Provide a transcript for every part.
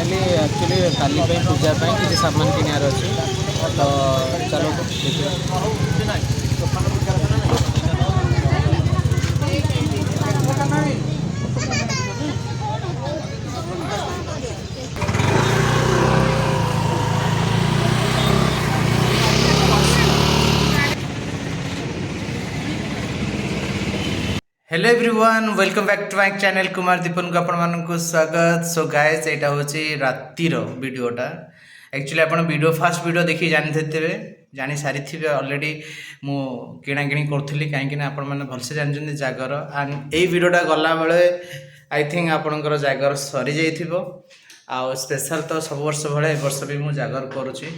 Finally actually काली पूजा किसी सामान किनार अच्छे तो चलो hello everyone welcome back to my channel Kumar Deepan को आपण स्वागत। सो गाइस एटा होची रातिर वीडियोटा। एक्चुअली आपण वीडियो फास्ट वीडियो देखि जानी सारी थे ऑलरेडी मु किणा किणी करथली काहेकि ना आपण माने भलसे जानछन जागर एंड ए वीडियोटा गला बेले आई थिंक आपणकर जागर सरी जाइथिबो। आ स्पेशल तो सब वर्ष भले ए वर्ष भी मु जागर करूची।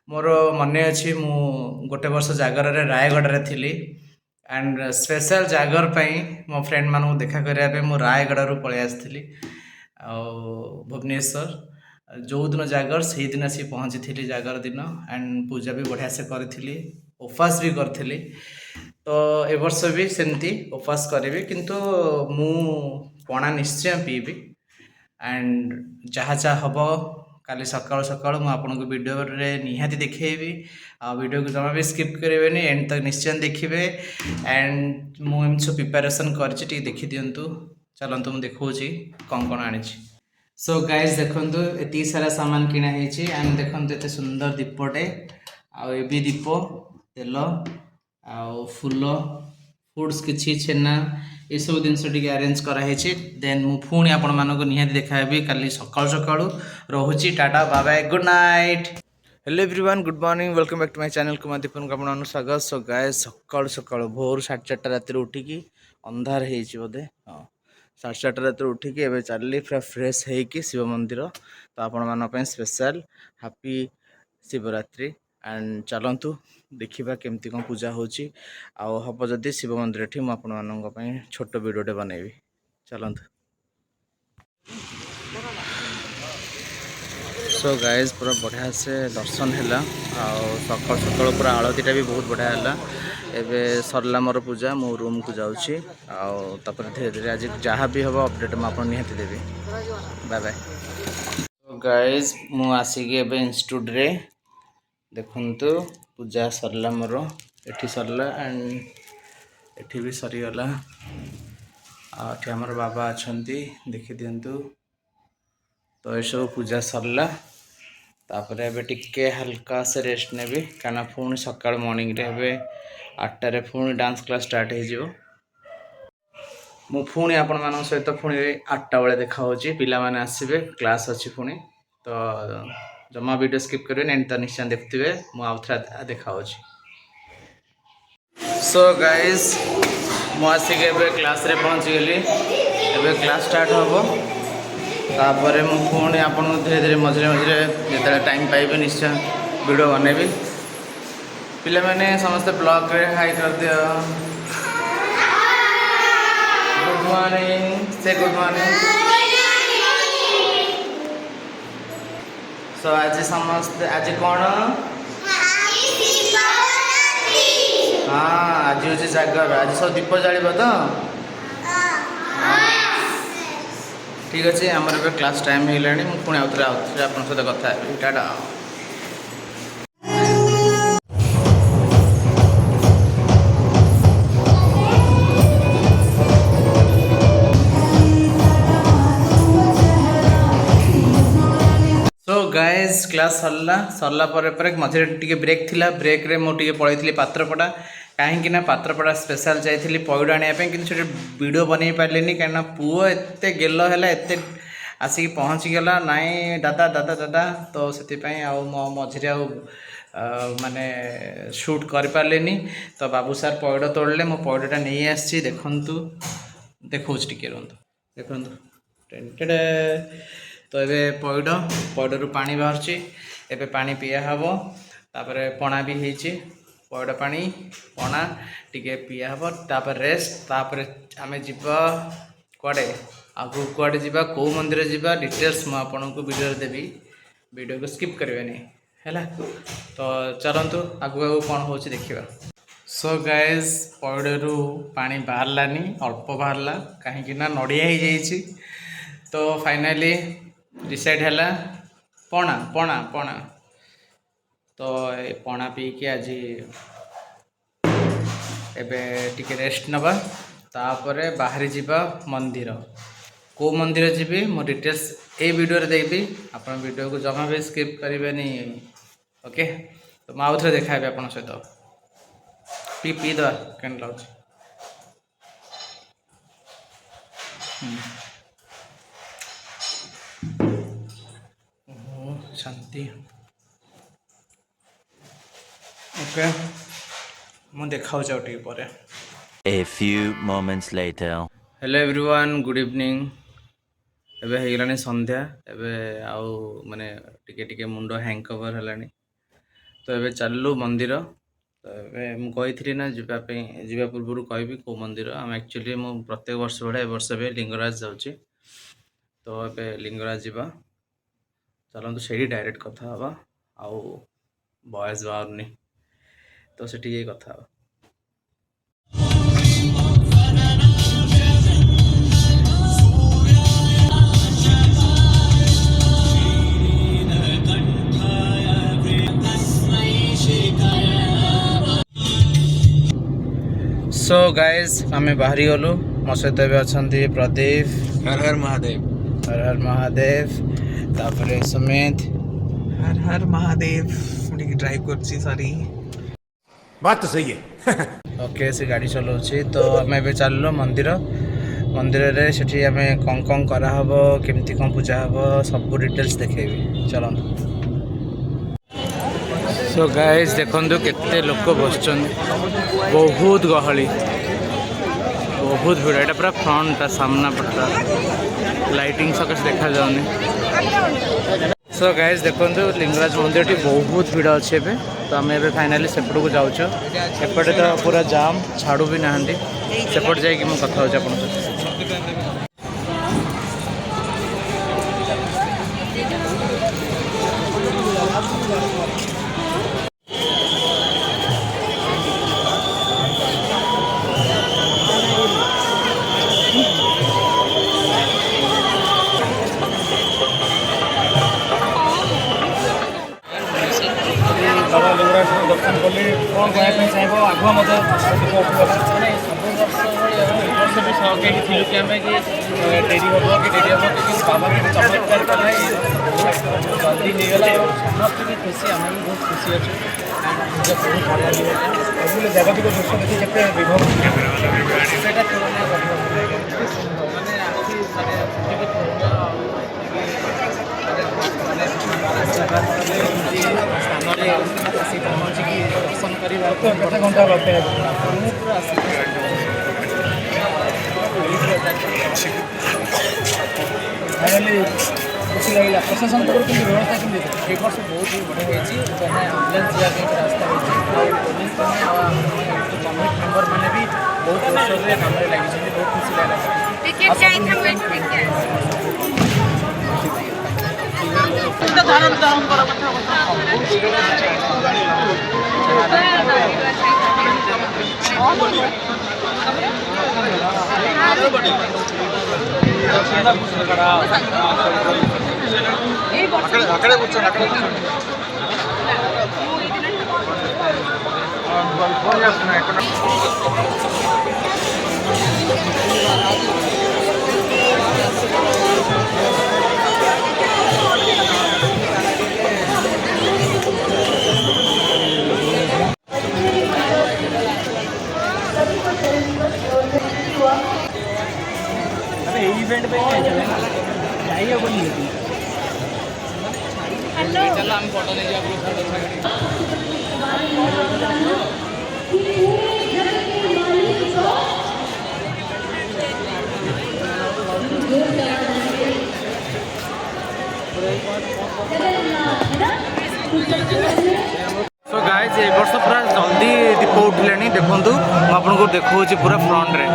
मोर मने अछि मु गोटे वर्ष जागर रे रायगढ़ रे थिली एंड स्पेशल जागर पाई मो फ्रेंड मानू देखा करने मु रायगढ़ पलि आसती भुवनेश्वर जो दिन जागर से दिन आसी पहुँची थी जागर दिन एंड पूजा भी बढ़िया से करी उपवास भी करी। तो ए वर्ष भी सेमती उपवास करी किंतु मु पणा निश्चय पीबी एंड जहाँ जहाँ हम काली सकाल सकाल मुझे वीडियो रे निहाती देखेबी आ वीडियो को जमा भी स्किप करेंगे एंड तक निश्चय देखिए एंड मुझे सब प्रिपेरेसन कर देखी दिंतु। चलतु मुझे देखी कौन कौन आनी। सो गाइज देखु ये सारा सामान किना एंड देखते एत सुंदर दीपटे आए दीप तेल आ फूल फुड्स किसी छेना ये सब जिनस अरेंज कराई। देन मु पुणी आपण मानक निहाती देखाबी काली सकाळु सकाळु। रोहुची tata bye bye good night. Hello everyone good morning welcome back to my channel Kumar Deepan को आपन स्वागत। सो गाइस सकाळु सकाळु भोर 4:30 रात उठिकी अंधार होइछि बोधे हाँ 4:30 रात उठिकी एबे चलली पूरा फ्रेश होइकी शिव मंदिर। तो आपण मान पे स्पेशल हैप्पी शिवरात्रि एंड चलतु देखा केमती कौन पूजा होची आउ हम जदि शिव मंदिर ठी मुझे छोट वीडियोटे बनैबी। चलतु। सो गाइज पूरा बढ़िया से दर्शन है सकाल सकाल पूरा आलतीटा भी बहुत बढ़िया है। एबे सरला मोर पूजा मो रूम को जाऊँगी आपर धीरे धीरे आज जहाँ भी हम अपडेट मुझे निहाती देवी। Bye bye. तो गाइज मु आसिक इंस्टिट्यूट रे देखंतु पूजा सरला मोर एठी सरला एंड एठी भी सरीगला आठी आमर बाबा अच्छा देखी दिंतु। तो ये सब पूजा सरला तापर एबे टिके हल्का से रेस्ट नेबी काना पुणी सकाळ मॉर्निंग रे एबे 8टारे पुणी डांस क्लास स्टार्ट हो मु पुणी आपण मान सहित पुणी 8टा बेले देखा होची पिला माने आसीबे क्लास अछि पुणी। तो जमा वीडियो स्किप करें एंड तो निश्चय देखते मु आउथरा देखा होची। सो गाइस मु आसिक एबे क्लास रे पहुंची गेली एबे क्लास स्टार्ट होबो तापर मु पुणी आपन धीरे धीरे मझे मझे जिते टाइम पाइबे निश्चय वीडियो बनैबी। पिला माने समस्त ब्लॉग रे हाई कर दियो गुड मॉर्निंग से गुड मॉर्निंग। सो आज समस्त आज कौन हाँ आज हूँ जागर आज सब दीप जाब तो ठीक अच्छे आमर ए क्लास टाइम है पुणी आउे आप सहित कथा टाटा। सो गाइज क्लास सरला मझे टे ब्रेक थिला ब्रेक रे मुझे पलैली पात्रपड़ा कहीं पात्रपड़ा स्पेशल जाइली पैड आने कि वीडियो बन पारे कहीं पुओ एत गेल है एत आसिक पहुँची गला नाई दादा दादा दादा तो से मझे माने शूट कर पारे। तो बाबू सार पैड तोड़ले मो पैडटा नहीं आसी देखु देखो टे रुहतु देखु तो ये पैड पैडू पानी बाहर एबे पानी पिया हम तापर पणा भी होती पैड पानी पणा टिके पिया हम तापर रेस्ट तापर आम जीवा कड़े आगू कड़े जीवा कौ मंदिर जीवा डिटेल्स मुझे आपन को वीडियो देवी वीडियो को स्किप करेंगे है। तो चलतु आगू आगू कौन हो देखा। सो गाइज पैडू पानी बाहरलानी अल्प बाहरला कहीं नड़िया हो जाइए। तो फाइनाली डिसाइड है पणा पणा पणा तो ये पणा पी के आज एबे टिके रेस्ट नवा तापर बाहरी जीवा मंदिर को मंदिर जी मो डिटेल्स ए वीडियो देवी आप वीडियो को जमा भी स्किप करेंगे ओके तो मैं आउ थे देखा आप सहित पी पी दवा केन लगे शांति ओके मु देखा टे पर A few moments later. Hello everyone good evening एबे हेगलानी संध्या एबे आउ माने टिके टिके मुंडो हैंग कवर हेलानी तो एबे चललु मंदिर तो एबे मु कही ना जीवा पूर्व कहबी को मंदिर आम एक्चुअली मु प्रत्येक वर्ष भड़ा ए वर्ष भी लिंगराज जाऊँगी तो एबे लिंगराज जीवा चलतु से डायरेक्ट कथा हवा आउ बॉयज बाहरनी तो से कथा हवा सो गाइज आम बाहरी गलु मो सहित अच्छा प्रदीप हर हर महादेव हर हर महादेव तापर सुमित हर हर महादेव ड्राइव कर सॉरी बात तो सही है ओके से गाड़ी चलाऊँगी तो आम ए चलल मंदिर मंदिर रे सेठी आम कौन कौन कराहब केमती कौन पूजा हम सब डिटेल्स देखेबी चलते सो गाइज देखु केते लोक बस बहुत गहली बहुत भिड़ यहाँ पूरा फ्रंटा सामना पटा लाइटिंग सकाश देखा जाऊनी सो गाइज देखु लिंगराज मंदिर बहुत भिड़ अच्छे एबे तो आम ए फाइनाली सेपट को जाऊँ एपटे तो पूरा जाम छाड़ू भी ना सेपट जाकि मुझे कथा हो बाबा लिंगराज दर्शन कली कौन कहना चाहब आगुआ मत मैंने सब वर्ष भी सहयोगी थी कि आम कि डेरी हम कि डेरी हम कि बाबा के चमत्कार कला जल्दी होगा समस्त भी खुशी आम भी बहुत खुशी अच्छे बहुत बढ़िया लगेगा जगत को दृश्य देखी के विभव से तुलना मैंने आखि स्थान पहुँचिकी दर्शन करवा केते घंटा लगे पूरा फाइनाली खुशी लगे प्रशासन तरफ कि व्यवस्था केमती ए वर्ष बहुत ही बढ़िया होती एम्बुलेंस जावाई रास्ता होती पुलिस कमिटी मेम्बर मैंने भी बहुत वर्ष से काम लगी बहुत खुशी అక్కడే కూర్చోండి అక్కడే కూర్చోండి ఫోన్ చేస్తున్నా ఎక్కడ इवेंट पे जाइए बोलिए चल हम फोटो ले जाओ सो गाइज ए वर्ष पूरा जल्दी दीप उठिले देखु आपको देखा पूरा फ्रंट रे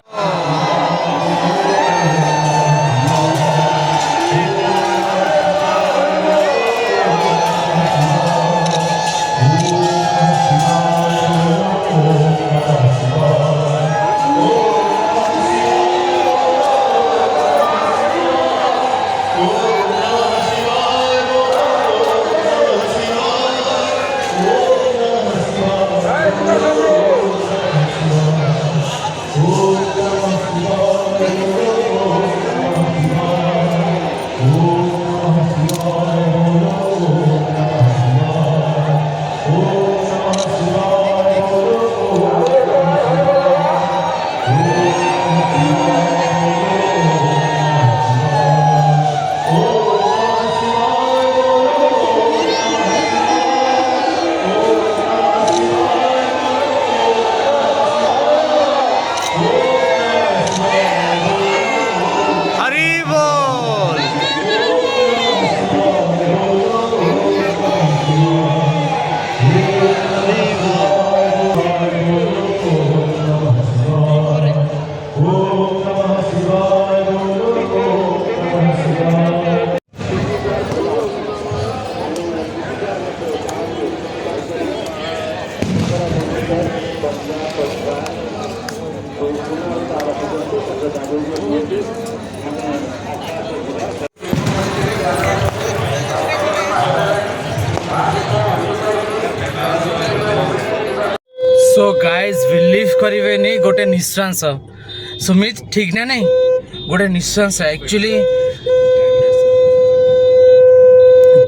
सो गाइज बिलीव करेनि गोटे निश्वास सुमित ठीक ना नहीं गोटे निश्वास एक्चुअली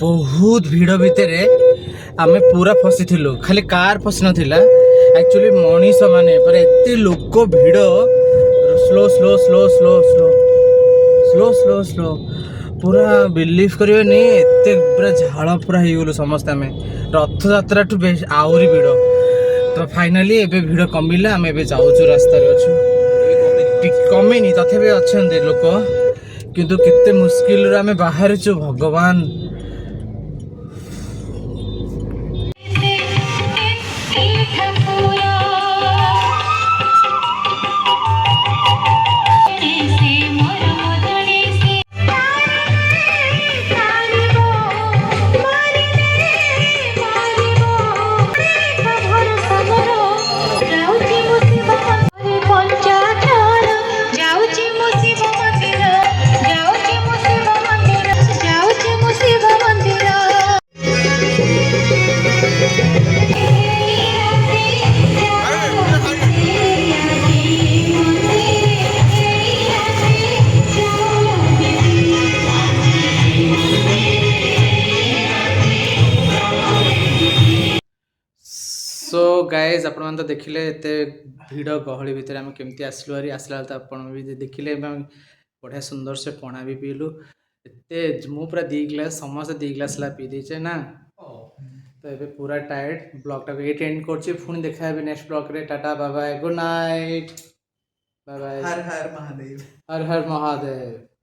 बहुत भिड़ भितर आमे पूरा फसी थिलु खाली कार फसी नथिला एक्चुअली मनीष माने पर एते लोक भिड़ slow slow slow slow slow slow slow slow पूरा बिलीव करेनि एते पूरा झाड़ पूरा हो गलु समस्त आमे रथ यात्रा टू आहरी भिड़ तो फाइनाली एबे भिड़ कमिला आम एबे जाऊँ रास्तार अच्छु कमिनी तथापि अच्छा लोक किंतु केते मुस्किल आम बाहर भगवान सो गाइज आपण तो देखिले एते भिड़ गहली भितर आम केमती आसलु हारी आसला तो आपण भी देखिले बढ़िया सुंदर से पणा भी पीलु एते मु पूरा 2 ग्लास समस्त 2 ग्लास ला पी देचे ना तो एबे पूरा टायर्ड ब्लॉग टा एट एंड करछि पुणी देखा हे नेक्स्ट ब्लॉग रे tata bye bye good night bye bye हर हर महादेव हर हर महादेव।